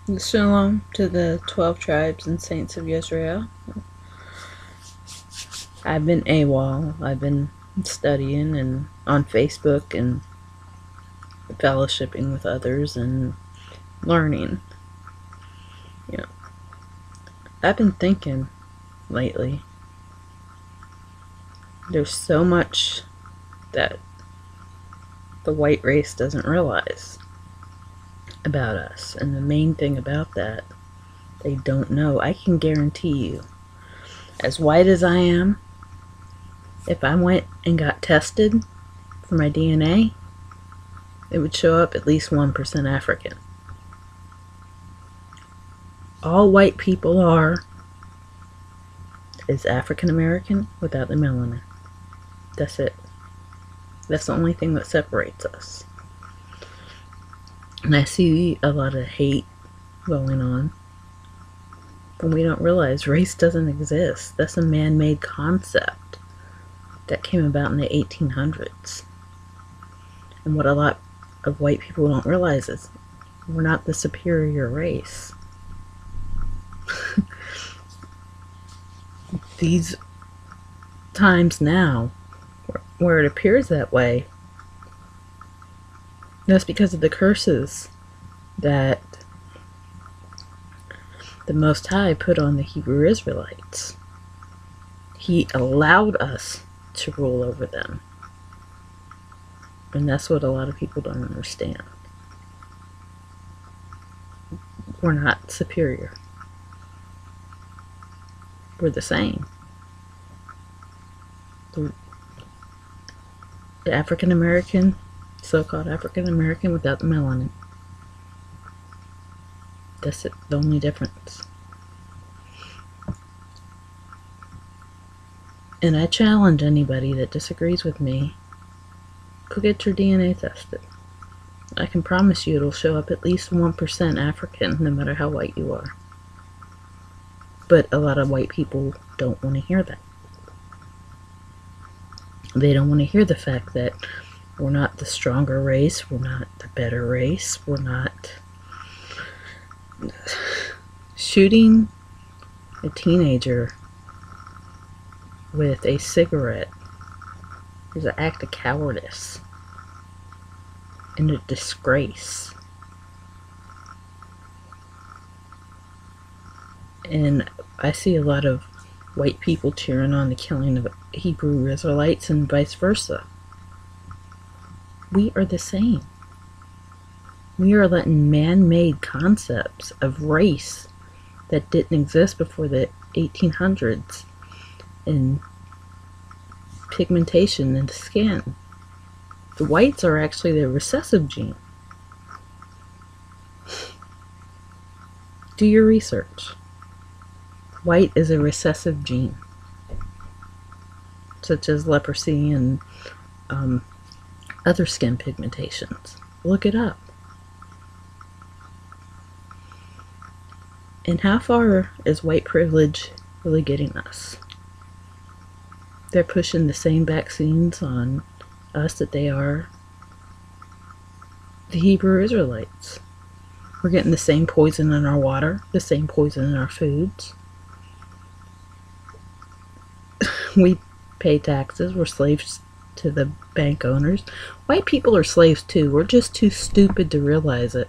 Shalom to the 12 tribes and saints of Israel. I've been AWOL. I've been studying and on Facebook and fellowshipping with others and learning. You know, I've been thinking lately. There's so much that the white race doesn't realize about us. And the main thing about that, they don't know. I can guarantee you, as white as I am, if I went and got tested for my DNA, it would show up at least 1% African. All white people are is African American without the melanin. That's it. That's the only thing that separates us. And I see a lot of hate going on. And we don't realize race doesn't exist. That's a man-made concept that came about in the 1800s. And what a lot of white people don't realize is we're not the superior race. These times now where it appears that way, that's because of the curses that the Most High put on the Hebrew Israelites. He allowed us to rule over them. And that's what a lot of people don't understand. We're not superior. We're the same. The African American, so-called African American without the melanin. That's it, the only difference. And I challenge anybody that disagrees with me, go get your DNA tested. I can promise you it'll show up at least 1% African, no matter how white you are. But a lot of white people don't want to hear that. They don't want to hear the fact that we're not the stronger race, we're not the better race, we're not. Shooting a teenager with a cigarette is an act of cowardice and a disgrace. And I see a lot of white people cheering on the killing of Hebrew Israelites and vice versa. We are the same. We are letting man-made concepts of race that didn't exist before the 1800s and pigmentation in the skin. The whites are actually the recessive gene. Do your research. White is a recessive gene, such as leprosy and other skin pigmentations. Look it up. And how far is white privilege really getting us? They're pushing the same vaccines on us that they are the Hebrew Israelites. We're getting the same poison in our water, the same poison in our foods. We pay taxes. We're slaves to the bank owners. White people are slaves too. We're just too stupid to realize it.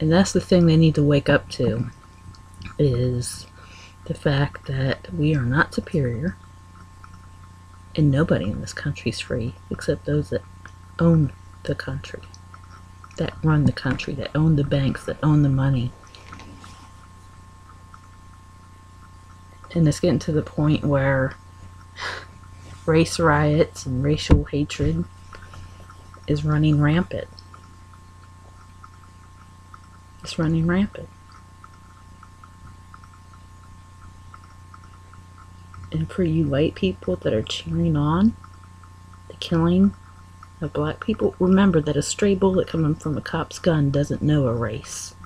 And that's the thing they need to wake up to, is the fact that we are not superior, and nobody in this country is free except those that own the country, that run the country, that own the banks, that own the money. And it's getting to the point where race riots and racial hatred is running rampant. It's running rampant. And for you white people that are cheering on the killing of black people, remember that a stray bullet coming from a cop's gun doesn't know a race.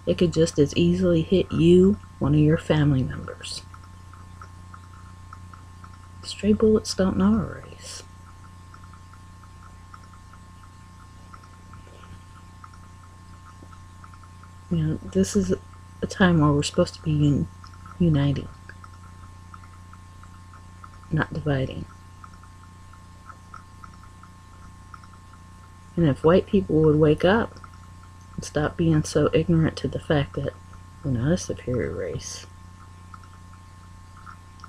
It could just as easily hit you, one of your family members. Stray bullets don't know a race. This is a time where we're supposed to be uniting, not dividing. And if white people would wake up and stop being so ignorant to the fact that we're not a superior race,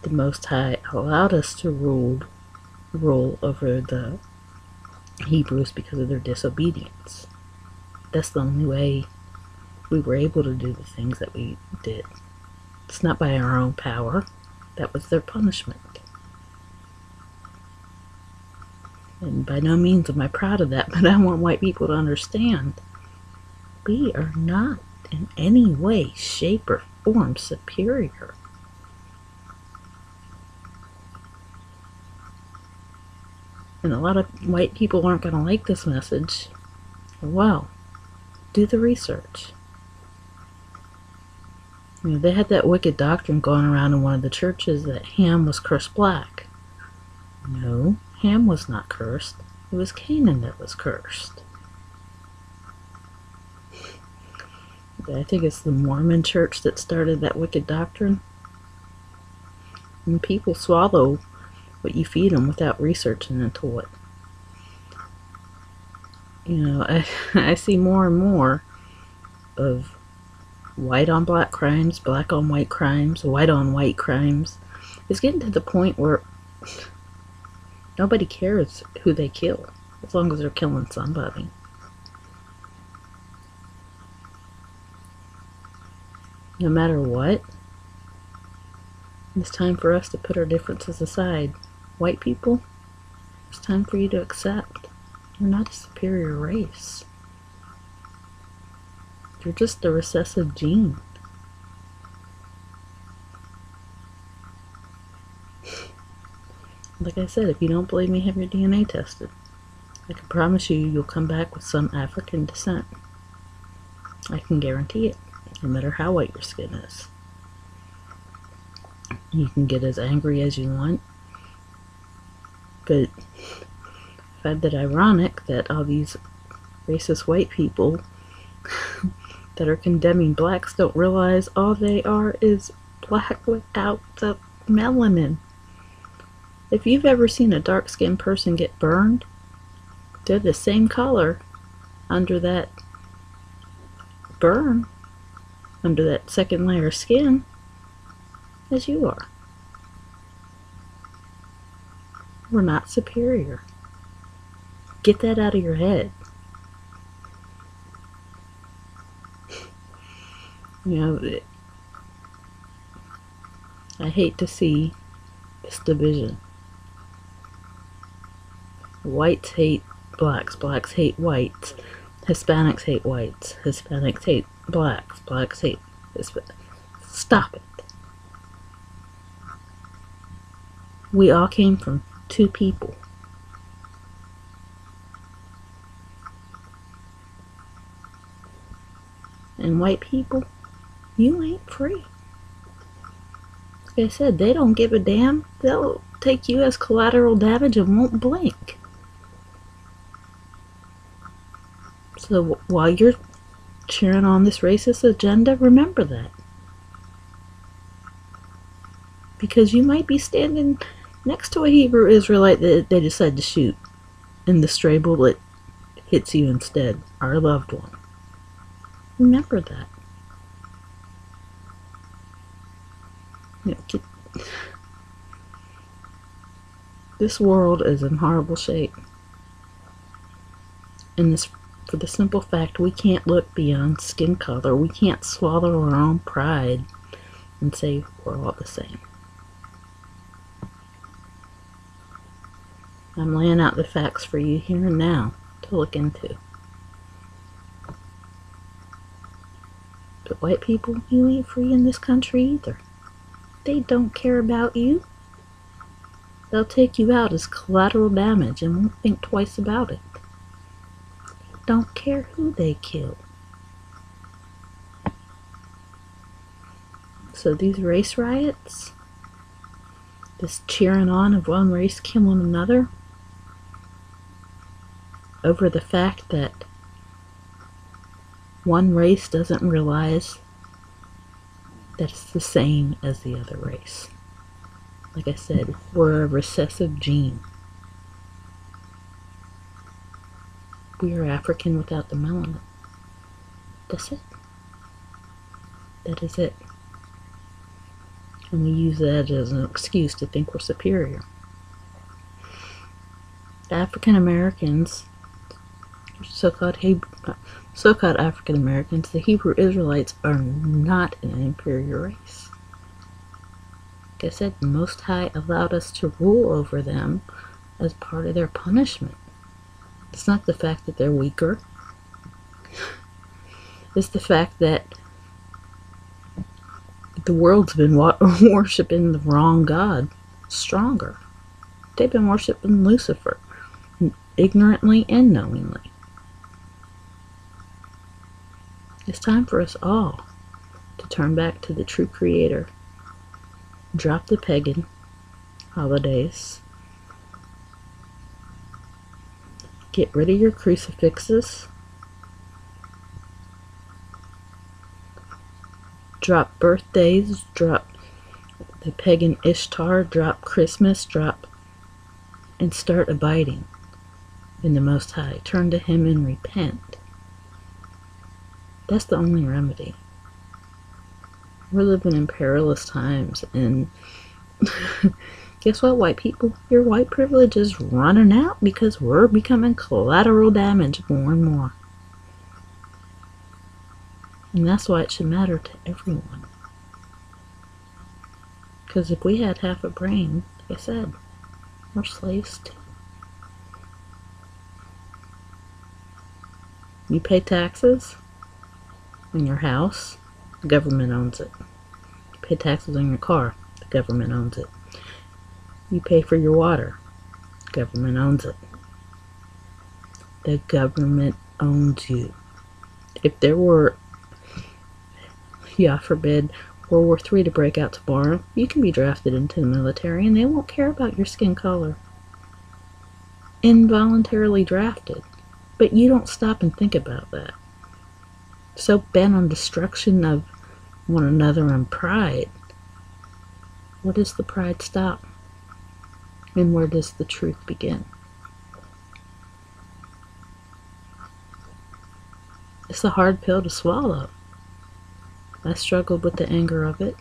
the Most High allowed us to rule over the Hebrews because of their disobedience. That's the only way we were able to do the things that we did. It's not by our own power. That was their punishment. And by no means am I proud of that, but I want white people to understand we are not in any way, shape, or form superior. And a lot of white people aren't going to like this message. Well, do the research. They had that wicked doctrine going around in one of the churches that Ham was cursed black. No, Ham was not cursed. It was Canaan that was cursed. I think it's the Mormon church that started that wicked doctrine. And people swallow what you feed them without researching into it. I see more and more of white on black crimes, black on white crimes, white on white crimes. It's getting to the point where nobody cares who they kill, as long as they're killing somebody. No matter what, it's time for us to put our differences aside. White people, it's time for you to accept you're not a superior race. You're just a recessive gene. Like I said, if you don't believe me, have your DNA tested. I can promise you, you'll come back with some African descent. I can guarantee it, no matter how white your skin is. You can get as angry as you want, but I find it ironic that all these racist white people that are condemning blacks don't realize all they are is black without the melanin. If you've ever seen a dark-skinned person get burned, they're the same color under that burn, under that second layer of skin, as you are. We're not superior. Get that out of your head. I hate to see this division. Whites hate blacks, blacks hate whites, Hispanics hate whites, Hispanics hate blacks, blacks hate Hispanics. Stop it. We all came from two people. And white people, you ain't free. Like I said, they don't give a damn. They'll take you as collateral damage and won't blink. So while you're cheering on this racist agenda, remember that. Because you might be standing next to a Hebrew Israelite that they decide to shoot, and the stray bullet hits you instead, our loved one. Remember that. This world is in horrible shape. And this, for the simple fact we can't look beyond skin color. We can't swallow our own pride and say we're all the same. I'm laying out the facts for you here and now to look into. But white people, you ain't free in this country either. They don't care about you. They'll take you out as collateral damage and won't think twice about it. They don't care who they kill. So these race riots, this cheering on of one race killing another, over the fact that One race doesn't realize that it's the same as the other race. Like I said, we're a recessive gene. We are African without the melanin. That's it. That is it. And we use that as an excuse to think we're superior. African Americans, so-called African Americans, the Hebrew Israelites, are not an inferior race. Like I said, the Most High allowed us to rule over them as part of their punishment. It's not the fact that they're weaker. It's the fact that the world's been worshiping the wrong God stronger. They've been worshiping Lucifer, ignorantly and knowingly. It's time for us all to turn back to the true Creator. Drop the pagan holidays. Get rid of your crucifixes. Drop birthdays, drop the pagan Ishtar, drop Christmas, and start abiding in the Most High. Turn to Him and repent. That's the only remedy. We're living in perilous times, and guess what, white people? Your white privilege is running out because we're becoming collateral damage more and more. And that's why it should matter to everyone. Because if we had half a brain, like I said, we're slaves too. You pay taxes on your house, the government owns it. You pay taxes on your car, the government owns it. You pay for your water, the government owns it. The government owns you. If there were, forbid, World War III to break out tomorrow, you can be drafted into the military and they won't care about your skin color. Involuntarily drafted. But you don't stop and think about that. So bent on destruction of one another and pride. Where does the pride stop? And where does the truth begin? It's a hard pill to swallow. I struggled with the anger of it.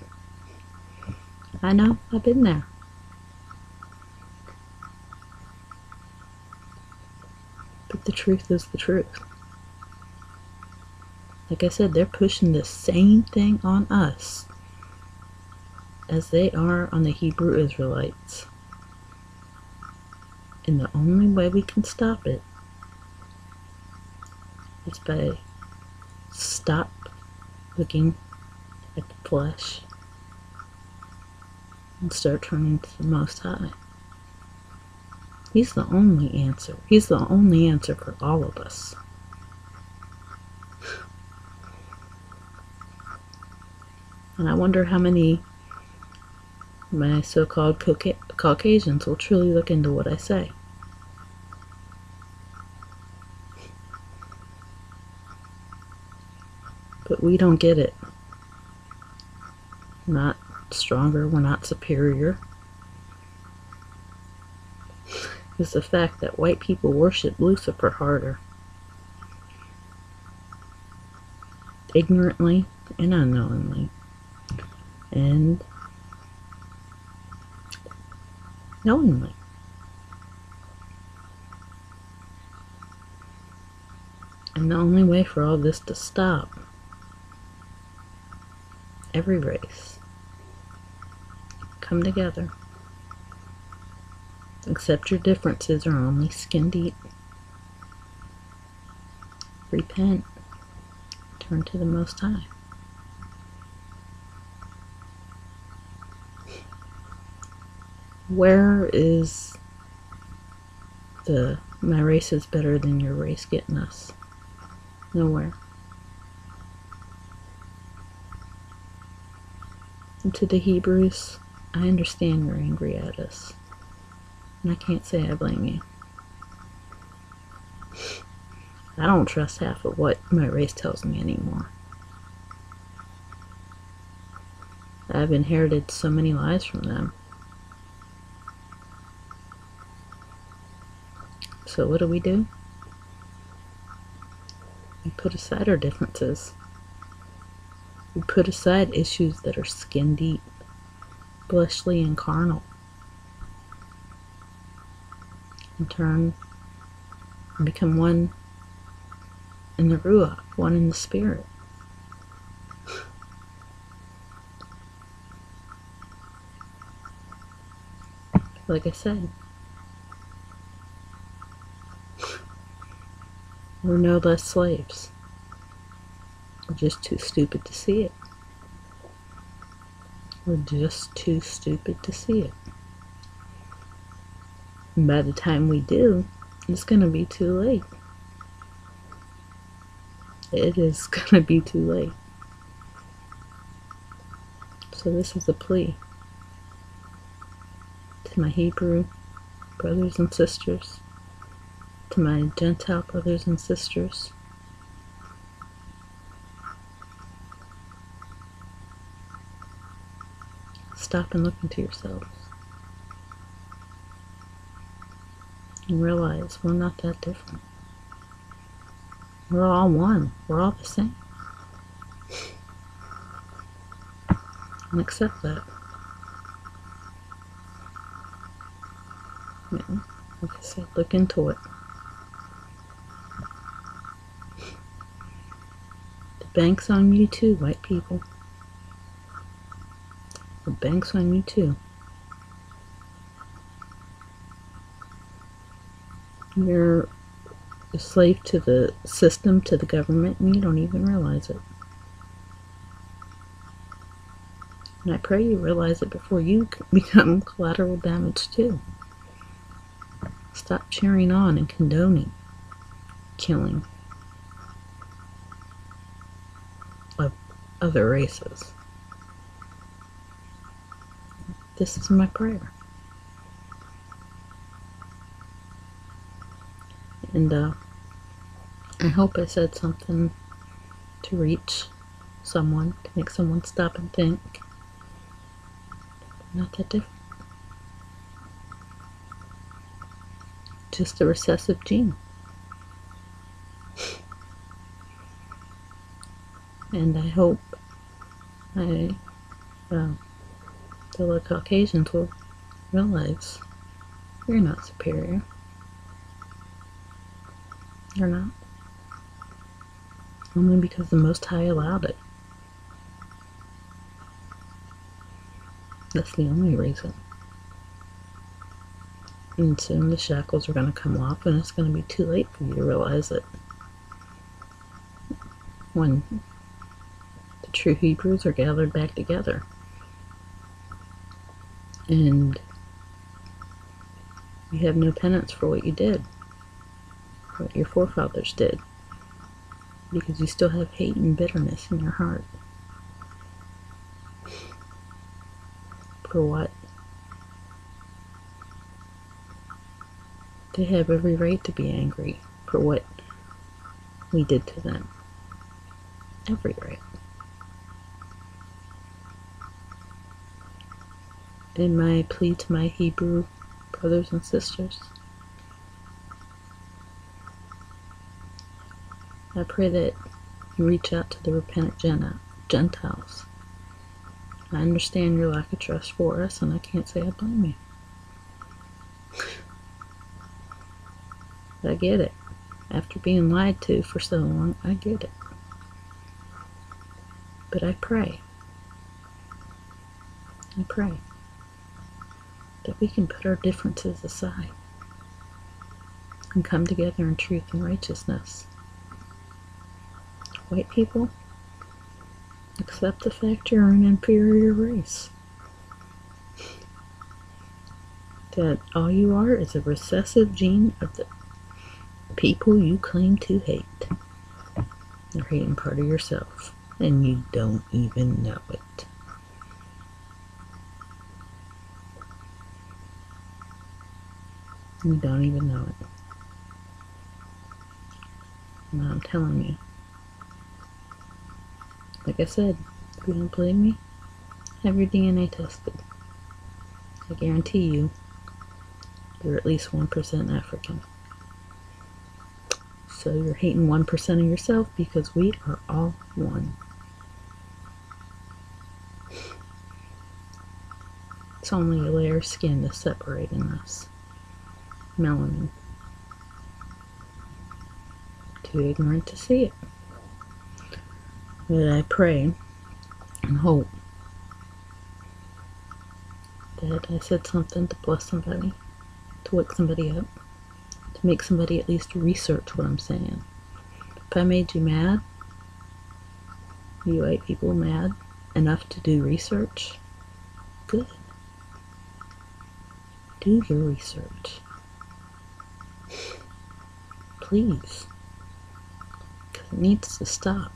I know, I've been there. But the truth is the truth. Like I said, they're pushing the same thing on us as they are on the Hebrew Israelites. And the only way we can stop it is by stop looking at the flesh and start turning to the Most High. He's the only answer. He's the only answer for all of us. And I wonder how many of my so-called Caucasians will truly look into what I say. But we don't get it. We're not stronger, we're not superior. It's the fact that white people worship Lucifer harder. Ignorantly and unknowingly. And knowingly. And the only way for all this to stop, every race, come together. Accept your differences are only skin deep. Repent. Turn to the Most High. Where is the my race is better than your race getting us? Nowhere. And to the Hebrews, I understand you're angry at us. And I can't say I blame you. I don't trust half of what my race tells me anymore. I've inherited so many lies from them. So what do? We put aside our differences. We put aside issues that are skin deep, fleshly and carnal, and turn and become one in the ruach, one in the spirit. Like I said, we're no less slaves. We're just too stupid to see it. We're just too stupid to see it. And by the time we do, it's going to be too late. It is going to be too late. So this is a plea to my Hebrew brothers and sisters, to my Gentile brothers and sisters. Stop and look into yourselves and realize we're not that different. We're all one. We're all the same. And accept that. Yeah, like I said, look into it. The bank's on you too, white people. The bank's on you too. You're a slave to the system, to the government, and you don't even realize it. And I pray you realize it before you become collateral damage too. Stop cheering on and condoning killing of other races. This is my prayer. And I hope I said something to reach someone, to make someone stop and think. Not that different. Just a recessive gene. And I hope the Caucasians will realize you're not superior. You're not. Only because the Most High allowed it. That's the only reason. And soon the shackles are going to come off, and it's going to be too late for you to realize it. When the true Hebrews are gathered back together. And you have no penance for what you did, what your forefathers did, because you still have hate and bitterness in your heart. For what? They have every right to be angry for what we did to them. Every right. And my plea to my Hebrew brothers and sisters, I pray that you reach out to the repentant Gentiles. I understand your lack of trust for us, and I can't say I blame you. I get it. After being lied to for so long, I get it. But I pray that we can put our differences aside and come together in truth and righteousness. White people, accept the fact you're an inferior race. That all you are is a recessive gene of the people you claim to hate. You're hating part of yourself, and you don't even know it. You don't even know it. And I'm telling you. Like I said, if you don't believe me, have your DNA tested. I guarantee you, you're at least 1% African. So you're hating 1% of yourself because we are all one. It's only a layer of skin that's separating us. Melanin. Too ignorant to see it. But I pray and hope that I said something to bless somebody, to wake somebody up, to make somebody at least research what I'm saying. If I made you mad, you white people mad enough to do research, good. Do your research. Please. Because it needs to stop.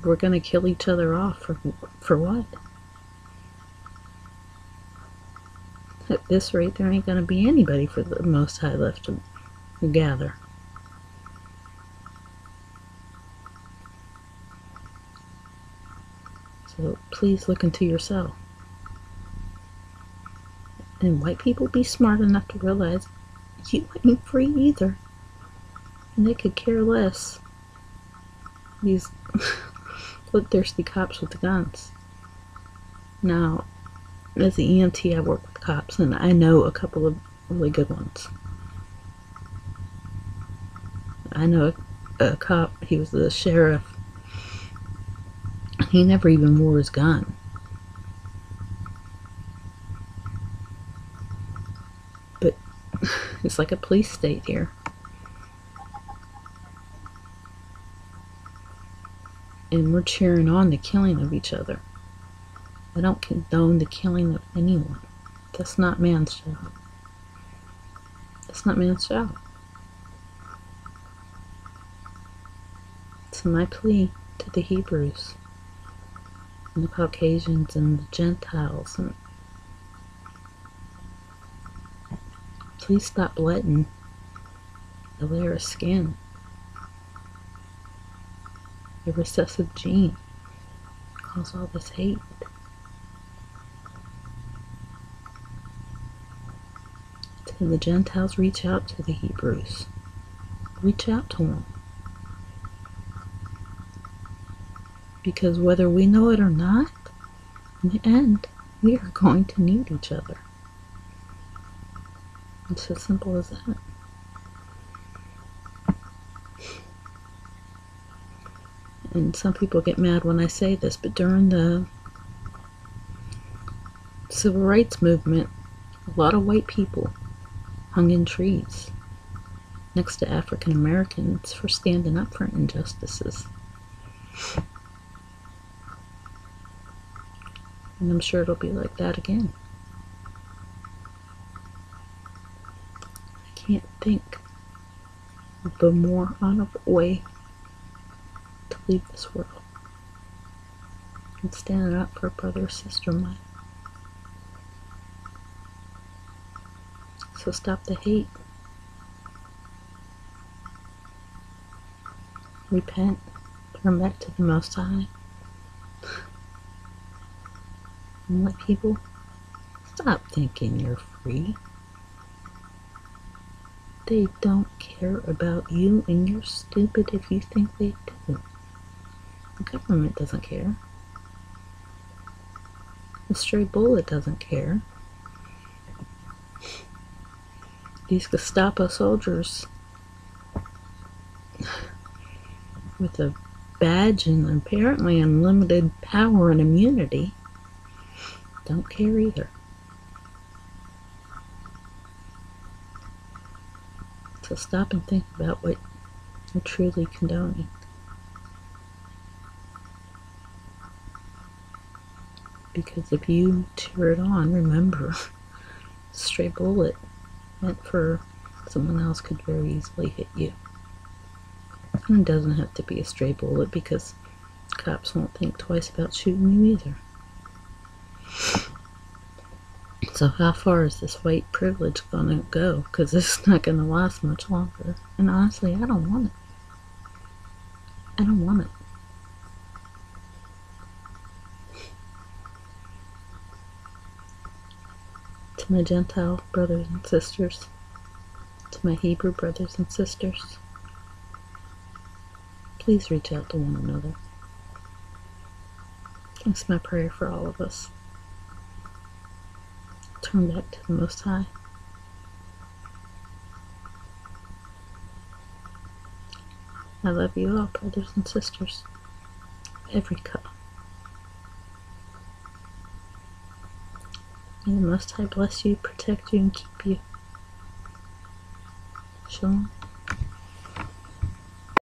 We're going to kill each other off for what? At this rate, there ain't going to be anybody for the Most High left to gather. So please look into yourself. And white people be smart enough to realize you ain't free either. And they could care less. These bloodthirsty cops with the guns. Now, as an EMT, I work with cops, and I know a couple of really good ones. I know a cop, he was the sheriff. He never even wore his gun. But it's like a police state here. And we're cheering on the killing of each other. I don't condone the killing of anyone. That's not man's job. That's not man's job. So my plea to the Hebrews and the Caucasians and the Gentiles, and please stop letting a layer of skin, a recessive gene, cause all this hate. And the Gentiles, reach out to the Hebrews. Reach out to them. Because whether we know it or not, in the end, we are going to need each other. It's as simple as that. And some people get mad when I say this, but during the civil rights movement, a lot of white people hung in trees next to African Americans for standing up for injustices. And I'm sure it'll be like that again. I can't think of a more honorable way to leave this world than standing up for a brother or sister of mine. So stop the hate. Repent. Turn back to the Most High. And let people stop thinking you're free. They don't care about you, and you're stupid if you think they do. The government doesn't care. The stray bullet doesn't care. These Gestapo soldiers with a badge and apparently unlimited power and immunity don't care either. So stop and think about what you're truly condoning. Because if you cheer it on, remember, stray bullet meant for someone else could very easily hit you. And it doesn't have to be a stray bullet, because cops won't think twice about shooting you either. So how far is this white privilege going to go? Because this is not going to last much longer. And honestly, I don't want it. I don't want it. To my Gentile brothers and sisters, to my Hebrew brothers and sisters, please reach out to one another. That's my prayer for all of us. Turn back to the Most High. I love you all, brothers and sisters. Every cut. May the Most High bless you, protect you, and keep you. Shalom.